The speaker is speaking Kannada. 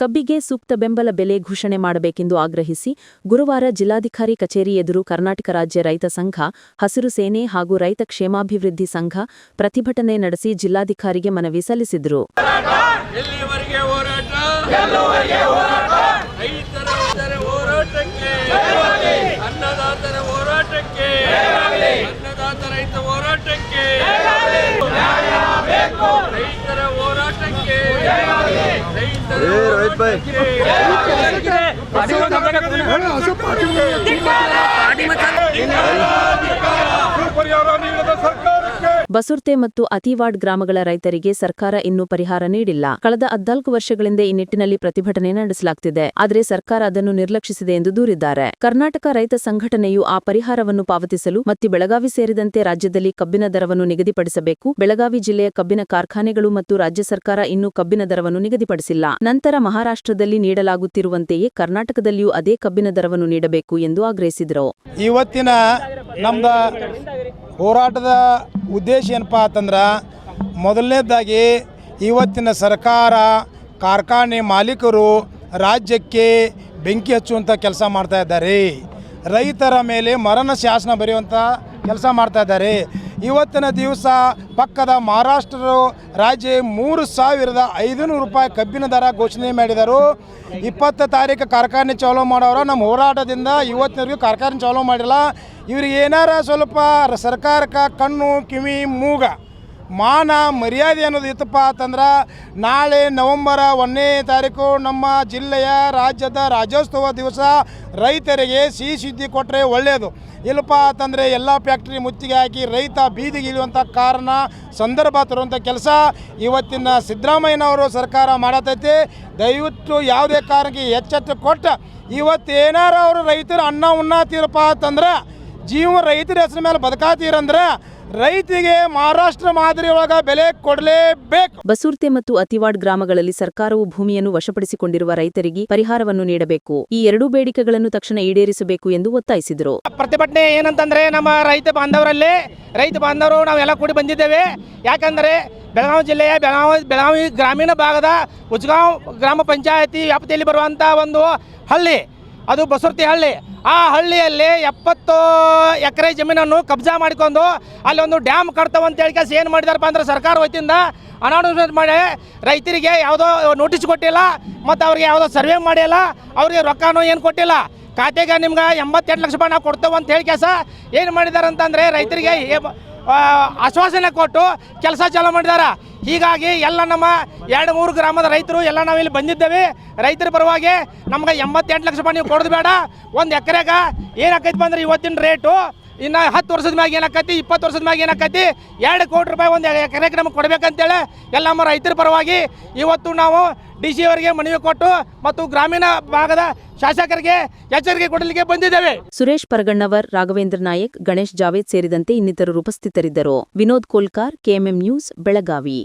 ಕಬ್ಬಿಗೆ ಸೂಕ್ತ ಬೆಂಬಲ ಬೆಲೆ ಘೋಷಣೆ ಮಾಡಬೇಕೆಂದು ಆಗ್ರಹಿಸಿ ಗುರುವಾರ ಜಿಲ್ಲಾಧಿಕಾರಿ ಕಚೇರಿ ಎದುರು ಕರ್ನಾಟಕ ರಾಜ್ಯ ರೈತ ಸಂಘ, ಹಸಿರು ಸೇನೆ ಹಾಗೂ ರೈತ ಕ್ಷೇಮಾಭಿವೃದ್ಧಿ ಸಂಘ ಪ್ರತಿಭಟನೆ ನಡೆಸಿ ಜಿಲ್ಲಾಧಿಕಾರಿಗೆ ಮನವಿ ಸಲ್ಲಿಸಿದರು. ಬಸುರ್ತೆ ಮತ್ತು ಅತಿವಾಡ್ ಗ್ರಾಮಗಳ ರೈತರಿಗೆ ಸರ್ಕಾರ ಇನ್ನೂ ಪರಿಹಾರ ನೀಡಿಲ್ಲ. ಕಳೆದ 14 ವರ್ಷಗಳಿಂದ ಈ ನಿಟ್ಟಿನಲ್ಲಿ ಪ್ರತಿಭಟನೆ ನಡೆಸಲಾಗುತ್ತಿದೆ. ಆದರೆ ಸರ್ಕಾರ ಅದನ್ನು ನಿರ್ಲಕ್ಷಿಸಿದೆ ಎಂದು ದೂರಿದ್ದಾರೆ. ಕರ್ನಾಟಕ ರೈತ ಸಂಘಟನೆಯು ಆ ಪರಿಹಾರವನ್ನು ಪಾವತಿಸಲು ಮತ್ತು ಬೆಳಗಾವಿ ಸೇರಿದಂತೆ ರಾಜ್ಯದಲ್ಲಿ ಕಬ್ಬಿನ ದರವನ್ನು ನಿಗದಿಪಡಿಸಬೇಕು. ಬೆಳಗಾವಿ ಜಿಲ್ಲೆಯ ಕಬ್ಬಿನ ಕಾರ್ಖಾನೆಗಳು ಮತ್ತು ರಾಜ್ಯ ಸರ್ಕಾರ ಇನ್ನೂ ಕಬ್ಬಿನ ದರವನ್ನು ನಿಗದಿಪಡಿಸಿಲ್ಲ. ನಂತರ ಮಹಾರಾಷ್ಟ್ರದಲ್ಲಿ ನೀಡಲಾಗುತ್ತಿರುವಂತೆಯೇ ಕರ್ನಾಟಕದಲ್ಲಿಯೂ ಅದೇ ಕಬ್ಬಿನ ದರವನ್ನು ನೀಡಬೇಕು ಎಂದು ಆಗ್ರಹಿಸಿದರು. ಇವತ್ತಿನ ನಮ್ದ ಹೋರಾಟದ ಉದ್ದೇಶ ಏನಪ್ಪ ಅಂತಂದ್ರೆ, ಮೊದಲನೇದಾಗಿ ಇವತ್ತಿನ ಸರ್ಕಾರ ಕಾರ್ಖಾನೆ ಮಾಲೀಕರು ರಾಜ್ಯಕ್ಕೆ ಬೆಂಕಿ ಹಚ್ಚುವಂಥ ಕೆಲಸ ಮಾಡ್ತಾ ಇದ್ದಾರೆ. ರೈತರ ಮೇಲೆ ಮರಣ ಶಾಸನ ಬರೆಯುವಂಥ ಕೆಲಸ ಮಾಡ್ತಾ ಇದ್ದಾರೆ. ಇವತ್ತಿನ ದಿವಸ ಪಕ್ಕದ ಮಹಾರಾಷ್ಟ್ರ ರಾಜ್ಯ 3,500 ರೂಪಾಯಿ ಕಬ್ಬಿನ ದರ ಘೋಷಣೆ ಮಾಡಿದರು. 20 ತಾರೀಕು ಕಾರ್ಖಾನೆ ಚಾಲೂ ಮಾಡೋರು. ನಮ್ಮ ಹೋರಾಟದಿಂದ ಇವತ್ತಿನವರೆಗೂ ಕಾರ್ಖಾನೆ ಚಾಲೂ ಮಾಡಿಲ್ಲ. ಇವ್ರಿಗೆ ಏನಾರ ಸ್ವಲ್ಪ ಸರ್ಕಾರಕ್ಕೆ ಕಣ್ಣು ಕಿವಿ ಮೂಗ ಮಾನ ಮರ್ಯಾದೆ ಅನ್ನೋದು ಇತ್ತಪ್ಪ ಅಂತಂದ್ರೆ, ನಾಳೆ ನವೆಂಬರ್ 1ನೇ ತಾರೀಕು ನಮ್ಮ ಜಿಲ್ಲೆಯ ರಾಜ್ಯದ ರಾಜ್ಯೋತ್ಸವ ದಿವಸ ರೈತರಿಗೆ ಸಿಹಿ ಸುದ್ದಿ ಕೊಟ್ಟರೆ ಒಳ್ಳೆಯದು. ಇಲ್ಲಪ್ಪ ಅಂತಂದರೆ ಎಲ್ಲ ಫ್ಯಾಕ್ಟ್ರಿ ಮುತ್ತಿಗೆ ಹಾಕಿ ರೈತ ಬೀದಿಗೆ ಇಳಿಯುವಂಥ ಕಾರಣ ಸಂದರ್ಭ ತರುವಂಥ ಕೆಲಸ ಇವತ್ತಿನ ಸಿದ್ದರಾಮಯ್ಯನವರು ಸರ್ಕಾರ ಮಾಡತೈತಿ. ದಯವಿಟ್ಟು ಯಾವುದೇ ಕಾರಣಕ್ಕೆ ಎಚ್ಚೆತ್ತು ಕೊಟ್ಟು ಇವತ್ತೇನಾರ ಅವರು ರೈತರು ಅನ್ನ ಉಣ್ಣಾತೀರಪ್ಪ ಅಂತಂದ್ರೆ, ಜೀವ ರೈತರ ಹೆಸರ ಮೇಲೆ ಬದುಕಾತೀರಂದ್ರೆ ರೈತಿಗೆ ಮಹಾರಾಷ್ಟ್ರ ಮಾದರಿ ಒಳಗ ಬೆಲೆ ಕೊಡಲೇಬೇಕು. ಬಸುರ್ತೆ ಮತ್ತು ಅತಿವಾಡ್ ಗ್ರಾಮಗಳಲ್ಲಿ ಸರ್ಕಾರವು ಭೂಮಿಯನ್ನು ವಶಪಡಿಸಿಕೊಂಡಿರುವ ರೈತರಿಗೆ ಪರಿಹಾರವನ್ನು ನೀಡಬೇಕು. ಈ ಎರಡೂ ಬೇಡಿಕೆಗಳನ್ನು ತಕ್ಷಣ ಈಡೇರಿಸಬೇಕು ಎಂದು ಒತ್ತಾಯಿಸಿದರು. ಪ್ರತಿಭಟನೆ ಏನಂತಂದ್ರೆ, ನಮ್ಮ ರೈತ ಬಾಂಧವರು ನಾವೆಲ್ಲ ಕೂಡಿ ಬಂದಿದ್ದೇವೆ. ಯಾಕಂದರೆ ಬೆಳಗಾವಿ ಜಿಲ್ಲೆಯ ಬೆಳಗಾವಿ ಗ್ರಾಮೀಣ ಭಾಗದ ಉಚ್ಗಾಂವ್ ಗ್ರಾಮ ಪಂಚಾಯತಿ ವ್ಯಾಪ್ತಿಯಲ್ಲಿ ಬರುವಂಥ ಒಂದು ಹಳ್ಳಿ, ಅದು ಬಸುರ್ತಿ ಹಳ್ಳಿ. ಆ ಹಳ್ಳಿಯಲ್ಲಿ 70 ಎಕರೆ ಜಮೀನನ್ನು ಕಬ್ಜಾ ಮಾಡಿಕೊಂಡು ಅಲ್ಲಿ ಒಂದು ಡ್ಯಾಮ್ ಕಟ್ತಾವಂತ ಹೇಳಿ ಏನು ಮಾಡಿದಾರಪ್ಪ ಅಂದ್ರೆ, ಸರ್ಕಾರ ವತಿಯಿಂದ ಅನೌನ್ಸ್ಮೆಂಟ್ ಮಾಡಿ ರೈತರಿಗೆ ಯಾವುದೋ ನೋಟಿಸ್ ಕೊಟ್ಟಿಲ್ಲ ಮತ್ತು ಅವ್ರಿಗೆ ಯಾವುದೋ ಸರ್ವೆ ಮಾಡಿಲ್ಲ, ಅವ್ರಿಗೆ ರೊಕ್ಕನೂ ಏನು ಕೊಟ್ಟಿಲ್ಲ. ಖಾತೆಗೆ ನಿಮ್ಗೆ 88 ಲಕ್ಷ ರೂಪಾಯಿ ನಾವು ಕೊಡ್ತೇವೆ ಅಂತ ಹೇಳಿ ಏನು ಮಾಡಿದ್ದಾರೆ ಅಂತಂದರೆ, ರೈತರಿಗೆ ಆಶ್ವಾಸನೆ ಕೊಟ್ಟು ಕೆಲಸ ಚಾಲೂ ಮಾಡಿದ್ದಾರೆ. ಹೀಗಾಗಿ ಎಲ್ಲ ನಮ್ಮ 2-3 ಗ್ರಾಮದ ರೈತರು ಎಲ್ಲ ನಾವಿಲ್ಲಿ ಬಂದಿದ್ದೇವೆ. ರೈತರ ಪರವಾಗಿ ನಮ್ಗೆ 88 ಲಕ್ಷ ರೂಪಾಯಿ ನೀವು ಕೊಡೋದು ಬೇಡ. ಒಂದು ಎಕರೆಗೆ ಏನಾಕೈತಿ ಬಂದ್ರೆ ಇವತ್ತಿನ ರೇಟು ಇನ್ನು 10 ವರ್ಷದ ಮ್ಯಾಗ ಏನಾಕೈತಿ, 20 ವರ್ಷದ ಮ್ಯಾಗ ಏನಾಕೈತಿ, 2 ಕೋಟಿ ರೂಪಾಯಿ ಒಂದು ಎಕರೆಗೆ ನಮಗೆ ಕೊಡಬೇಕಂತೇಳಿ ಎಲ್ಲ ನಮ್ಮ ರೈತರ ಪರವಾಗಿ ಇವತ್ತು ನಾವು DC ಅವರಿಗೆ ಮನವಿ ಕೊಟ್ಟು ಮತ್ತು ಗ್ರಾಮೀಣ ಭಾಗದ ಶಾಸಕರಿಗೆ ಎಚ್ಚರಿಕೆ ಕೊಡಲಿಕ್ಕೆ ಬಂದಿದ್ದೇವೆ. ಸುರೇಶ್ ಪರಗಣ್ಣವರ್, ರಾಘವೇಂದ್ರ ನಾಯಕ್, ಗಣೇಶ್ ಜಾವೇದ್ ಸೇರಿದಂತೆ ಇನ್ನಿತರರು ಉಪಸ್ಥಿತರಿದ್ದರು. Vinod Kolkar, KMM news, Belagavi.